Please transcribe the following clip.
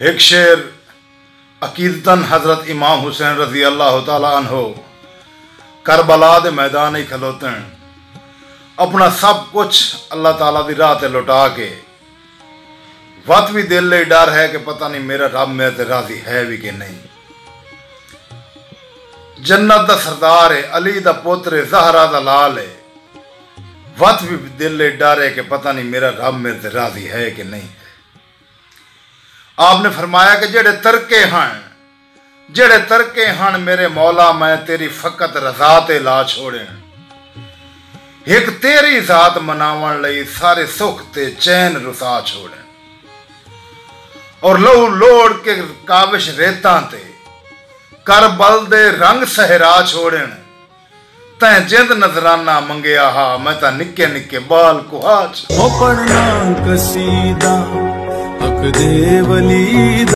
एक शेर अकीदतन हजरत इमाम हुसैन रजी अल्लाह तआला अन्हो करबला दे मैदान ही खलोते हैं, अपना सब कुछ अल्लाह ताला दी राह ते लुटा के वत भी दिल ले डर है कि पता नहीं मेरा रब मेरे ते राजी है भी कि नहीं। जन्नत दा सरदार है, अली दा पुत्र है, ज़हरा दा लाल है, वत भी दिल ले डर है कि पता नहीं मेरा रब मेरे ते राजी है कि नहीं। आपने फरमाया कि जेड़े तरके हन मेरे मौला मैं तेरी फकत रजा ते ला छोड़े, एक तेरी जात मनावन लई सारे सुख ते चैन रुसा छोड़े, और लहू लोड़ के काविश रेतां ते करबल दे रंग सहरा छोड़े, तैं जिंद नजराना मंगया हा मैं ता निक्के निक्के बाल कुहा पढ़ना कसीदा हक दे वली